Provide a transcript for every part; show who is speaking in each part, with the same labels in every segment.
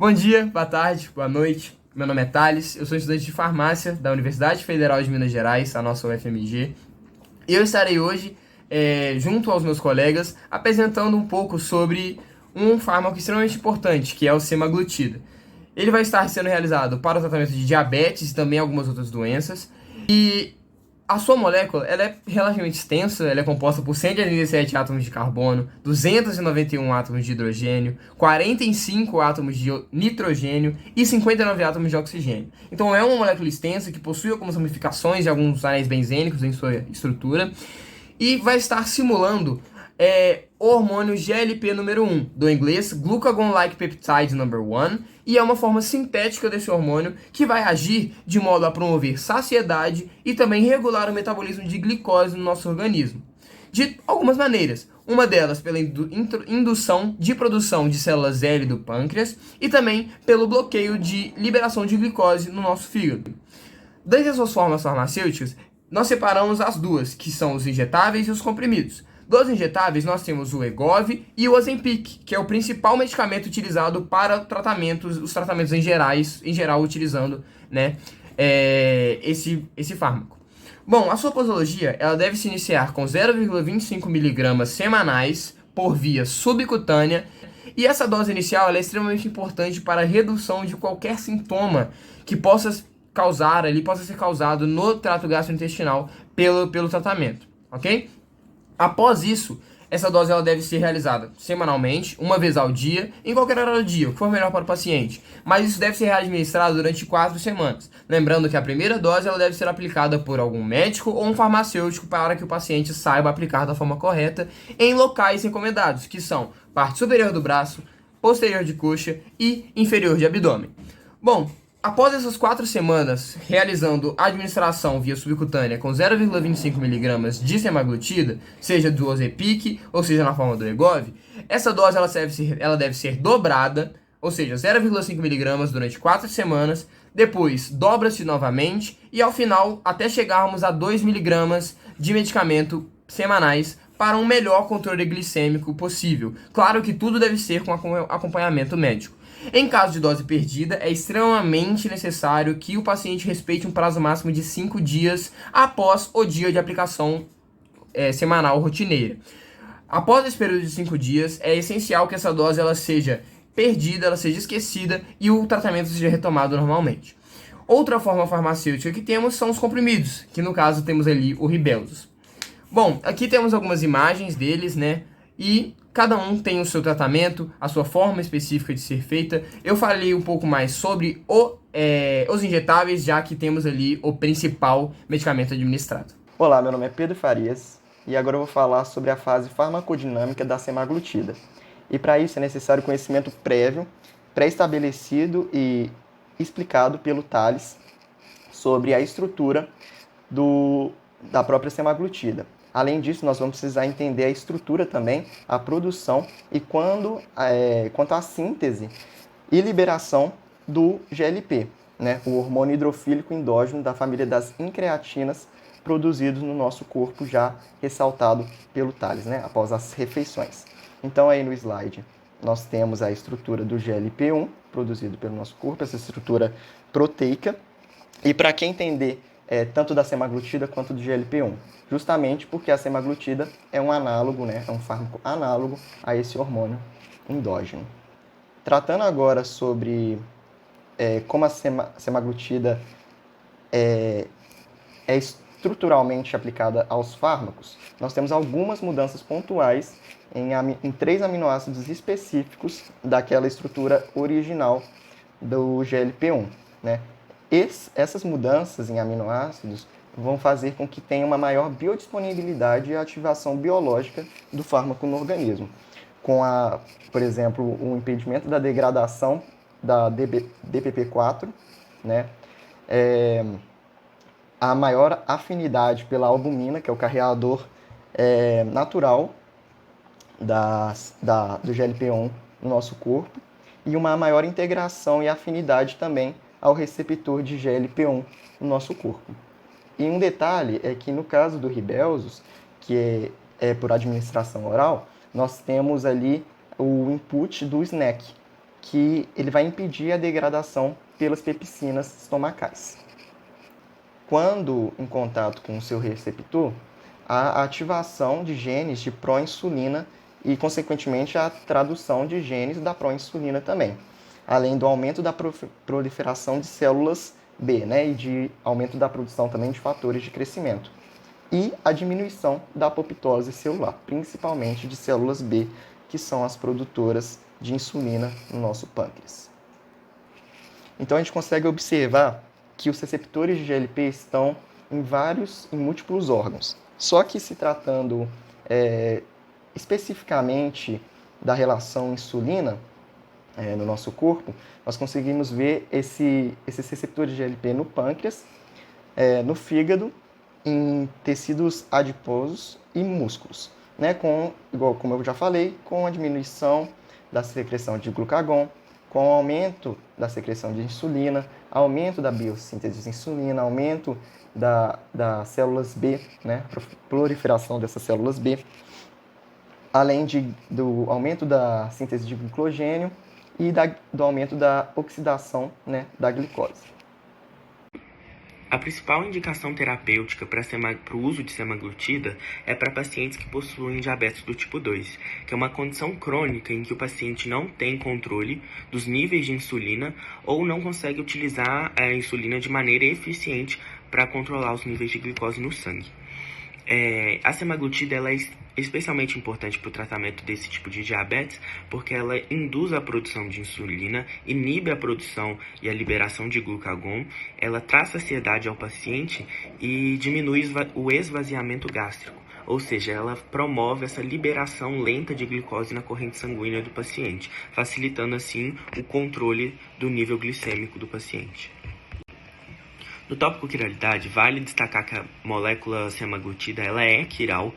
Speaker 1: Bom dia, boa tarde, boa noite. Meu nome é Thales, eu sou estudante de farmácia da Universidade Federal de Minas Gerais, a nossa UFMG. E eu estarei hoje, junto aos meus colegas, apresentando um pouco sobre um fármaco extremamente importante, que é o semaglutida. Ele vai estar sendo realizado para o tratamento de diabetes e também algumas outras doenças. E a sua molécula, ela é relativamente extensa, ela é composta por 187 átomos de carbono, 291 átomos de hidrogênio, 45 átomos de nitrogênio e 59 átomos de oxigênio. Então é uma molécula extensa que possui algumas ramificações e alguns anéis benzênicos em sua estrutura e vai estar simulando o hormônio GLP número 1, do inglês Glucagon-like Peptide number 1, e é uma forma sintética desse hormônio que vai agir de modo a promover saciedade e também regular o metabolismo de glicose no nosso organismo. De algumas maneiras. Uma delas pela indução de produção de células L do pâncreas e também pelo bloqueio de liberação de glicose no nosso fígado. Das suas formas farmacêuticas, nós separamos as duas, que são os injetáveis e os comprimidos. Dos injetáveis, nós temos o Wegovy e o Ozempic, que é o principal medicamento utilizado para os tratamentos em geral utilizando, né, esse fármaco. Bom, a sua posologia ela deve se iniciar com 0,25 mg semanais por via subcutânea, e essa dose inicial ela é extremamente importante para a redução de qualquer sintoma que possa ser causado no trato gastrointestinal pelo tratamento, ok? Após isso, essa dose ela deve ser realizada semanalmente, uma vez ao dia, em qualquer hora do dia, o que for melhor para o paciente. Mas isso deve ser administrado durante 4 semanas. Lembrando que a primeira dose ela deve ser aplicada por algum médico ou um farmacêutico para que o paciente saiba aplicar da forma correta em locais recomendados, que são parte superior do braço, posterior de coxa e inferior de abdômen. Bom, após essas 4 semanas realizando a administração via subcutânea com 0,25 mg de semaglutida, seja do Ozempic ou seja na forma do Wegovy, essa dose ela deve ser dobrada, ou seja, 0,5 mg durante 4 semanas, depois dobra-se novamente e ao final até chegarmos a 2 mg de medicamento semanais para um melhor controle glicêmico possível. Claro que tudo deve ser com acompanhamento médico. Em caso de dose perdida, é extremamente necessário que o paciente respeite um prazo máximo de 5 dias após o dia de aplicação semanal rotineira. Após esse período de 5 dias, é essencial que essa dose ela seja perdida, ela seja esquecida e o tratamento seja retomado normalmente. Outra forma farmacêutica que temos são os comprimidos, que no caso temos ali o Rybelsus. Bom, aqui temos algumas imagens deles, né? E cada um tem o seu tratamento, a sua forma específica de ser feita. Eu falei um pouco mais sobre os injetáveis, já que temos ali o principal medicamento administrado.
Speaker 2: Olá, meu nome é Pedro Farias e agora eu vou falar sobre a fase farmacodinâmica da semaglutida. E para isso é necessário conhecimento prévio, pré-estabelecido e explicado pelo Thales sobre a estrutura da própria semaglutida. Além disso, nós vamos precisar entender a estrutura também, a produção e quanto à síntese e liberação do GLP, né? O hormônio hidrofílico endógeno da família das increatinas produzidos no nosso corpo, já ressaltado pelo Thales, né? Após as refeições. Então, aí no slide, nós temos a estrutura do GLP-1 produzido pelo nosso corpo, essa estrutura proteica. E para quem entender tanto da semaglutida quanto do GLP-1, justamente porque a semaglutida é um análogo, né, é um fármaco análogo a esse hormônio endógeno. Tratando agora sobre como a semaglutida é estruturalmente aplicada aos fármacos, nós temos algumas mudanças pontuais em 3 aminoácidos específicos daquela estrutura original do GLP-1, né? Essas mudanças em aminoácidos vão fazer com que tenha uma maior biodisponibilidade e ativação biológica do fármaco no organismo, com por exemplo, o impedimento da degradação da DPP-4, né? A maior afinidade pela albumina, que é o carreador natural do GLP-1 no nosso corpo, e uma maior integração e afinidade também ao receptor de GLP-1 no nosso corpo. E um detalhe é que no caso do Rybelsus, que é por administração oral, nós temos ali o input do SNAC, que ele vai impedir a degradação pelas pepsinas estomacais. Quando em contato com o seu receptor, há a ativação de genes de proinsulina e, consequentemente, a tradução de genes da proinsulina também, além do aumento da proliferação de células B, né, e de aumento da produção também de fatores de crescimento, e a diminuição da apoptose celular, principalmente de células B, que são as produtoras de insulina no nosso pâncreas. Então a gente consegue observar que os receptores de GLP estão em múltiplos órgãos. Só que se tratando especificamente da relação insulina no nosso corpo, nós conseguimos ver esses receptores de GLP no pâncreas, no fígado, em tecidos adiposos e músculos, né? Como eu já falei, com a diminuição da secreção de glucagon, com o aumento da secreção de insulina, aumento da biossíntese de insulina, aumento das células B, né? Proliferação dessas células B, além do aumento da síntese de glicogênio e do aumento da oxidação, né, da glicose.
Speaker 3: A principal indicação terapêutica para o uso de semaglutida é para pacientes que possuem diabetes do tipo 2, que é uma condição crônica em que o paciente não tem controle dos níveis de insulina ou não consegue utilizar a insulina de maneira eficiente para controlar os níveis de glicose no sangue. A semaglutida ela é especialmente importante para o tratamento desse tipo de diabetes, porque ela induz a produção de insulina, inibe a produção e a liberação de glucagon, ela traz saciedade ao paciente e diminui o esvaziamento gástrico, ou seja, ela promove essa liberação lenta de glicose na corrente sanguínea do paciente, facilitando assim o controle do nível glicêmico do paciente. No tópico quiralidade, vale destacar que a molécula semaglutida ela é quiral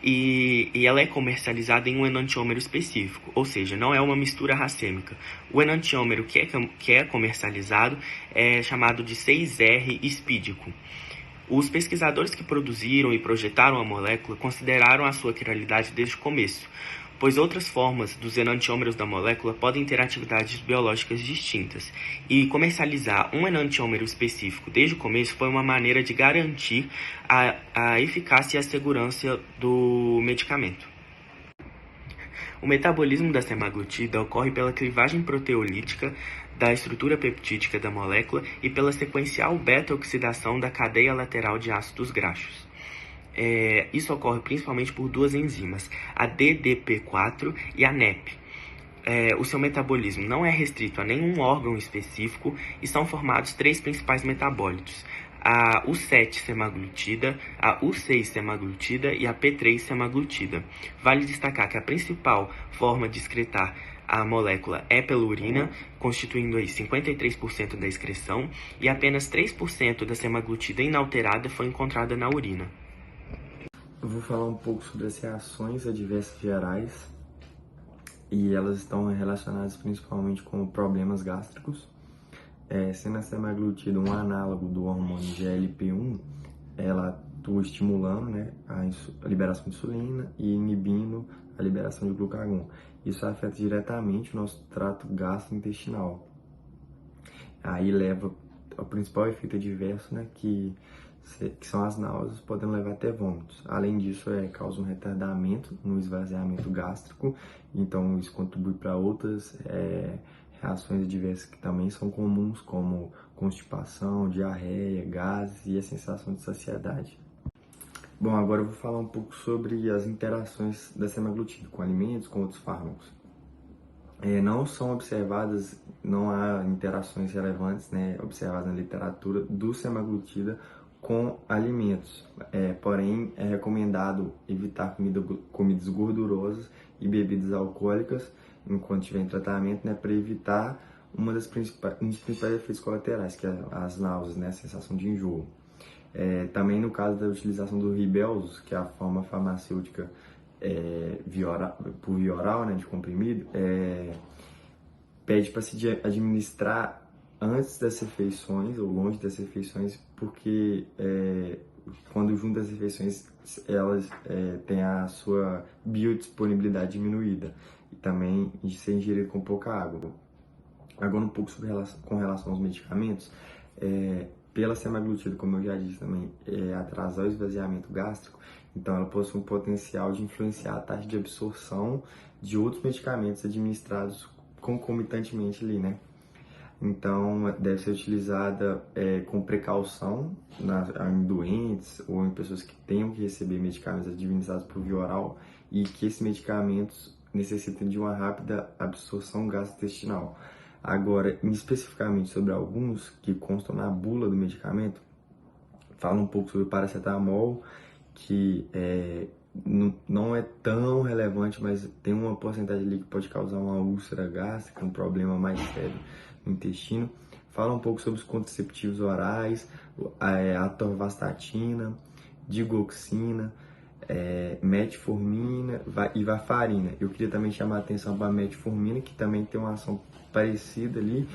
Speaker 3: e ela é comercializada em um enantiômero específico, ou seja, não é uma mistura racêmica. O enantiômero que é comercializado é chamado de 6R espídico. Os pesquisadores que produziram e projetaram a molécula consideraram a sua quiralidade desde o começo, pois outras formas dos enantiômeros da molécula podem ter atividades biológicas distintas, e comercializar um enantiômero específico desde o começo foi uma maneira de garantir a eficácia e a segurança do medicamento. O metabolismo da semaglutida ocorre pela clivagem proteolítica da estrutura peptídica da molécula e pela sequencial beta-oxidação da cadeia lateral de ácidos graxos. Isso ocorre principalmente por duas enzimas, a DDP4 e a NEP. O seu metabolismo não é restrito a nenhum órgão específico e são formados três principais metabólitos, a U7-semaglutida, a U6-semaglutida e a P3-semaglutida. Vale destacar que a principal forma de excretar a molécula é pela urina, constituindo aí 53% da excreção, e apenas 3% da semaglutida inalterada foi encontrada na urina.
Speaker 4: Eu vou falar um pouco sobre as reações adversas gerais e elas estão relacionadas principalmente com problemas gástricos. Sendo a semaglutida um análogo do hormônio GLP-1, ela atua estimulando, né, a liberação de insulina e inibindo a liberação de glucagon. Isso afeta diretamente o nosso trato gastrointestinal. Aí leva ao principal efeito adverso, né, que são as náuseas, podendo levar até vômitos. Além disso, causa um retardamento no esvaziamento gástrico, então isso contribui para outras reações adversas que também são comuns, como constipação, diarreia, gases e a sensação de saciedade. Bom, agora eu vou falar um pouco sobre as interações da semaglutida com alimentos, com outros fármacos. Não são observadas, não há interações relevantes, né, observadas na literatura do semaglutida com alimentos, porém é recomendado evitar comidas gordurosas e bebidas alcoólicas enquanto estiver em tratamento, né, para evitar um dos principais efeitos colaterais, que é as náuseas, né, a sensação de enjoo. Também no caso da utilização do Ribelsus, que é a forma farmacêutica por via oral, né, de comprimido, pede para se administrar antes das refeições ou longe das refeições, porque quando junto as refeições elas têm a sua biodisponibilidade diminuída e também de ser ingerido com pouca água. Agora um pouco com relação aos medicamentos, pela semaglutida, como eu já disse também, atrasar o esvaziamento gástrico, então ela possui um potencial de influenciar a taxa de absorção de outros medicamentos administrados concomitantemente ali, né? Então, deve ser utilizada com precaução em doentes ou em pessoas que tenham que receber medicamentos administrados por via oral e que esses medicamentos necessitem de uma rápida absorção gastrointestinal. Agora, especificamente sobre alguns que constam na bula do medicamento, fala um pouco sobre o paracetamol, que não é tão relevante, mas tem uma porcentagem ali que pode causar uma úlcera gástrica, um problema mais sério no intestino. Fala um pouco sobre os contraceptivos orais, a atorvastatina, digoxina, metformina e varfarina. Eu queria também chamar a atenção para a metformina, que também tem uma ação parecida ali,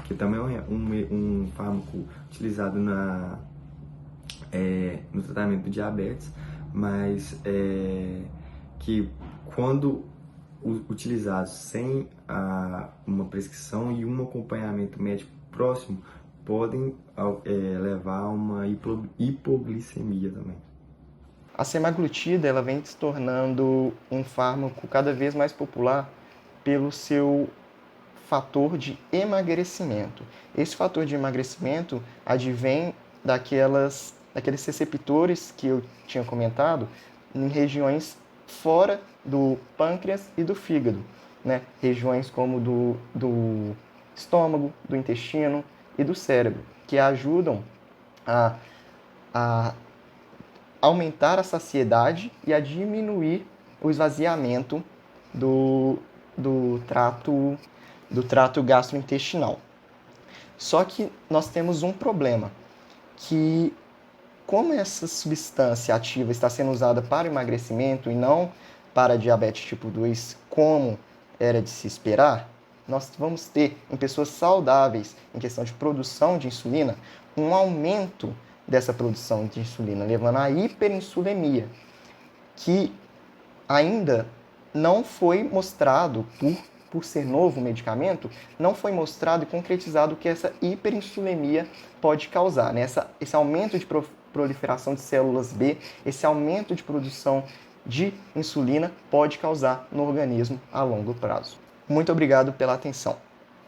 Speaker 4: que também é um fármaco utilizado no tratamento do diabetes, mas que quando utilizados sem uma prescrição e um acompanhamento médico próximo, podem levar a uma hipoglicemia também.
Speaker 2: A semaglutida ela vem se tornando um fármaco cada vez mais popular pelo seu fator de emagrecimento. Esse fator de emagrecimento advém daqueles receptores que eu tinha comentado em regiões fora do pâncreas e do fígado, né? Regiões como do estômago, do intestino e do cérebro, que ajudam a aumentar a saciedade e a diminuir o esvaziamento do trato gastrointestinal. Só que nós temos um problema, que como essa substância ativa está sendo usada para emagrecimento e não para diabetes tipo 2, como era de se esperar, nós vamos ter em pessoas saudáveis, em questão de produção de insulina, um aumento dessa produção de insulina, levando à hiperinsulemia, que ainda não foi mostrado, por ser novo o medicamento, não foi mostrado e concretizado o que essa hiperinsulemia pode causar, né? Esse aumento de proliferação de células B, esse aumento de produção de insulina pode causar no organismo a longo prazo. Muito obrigado pela atenção.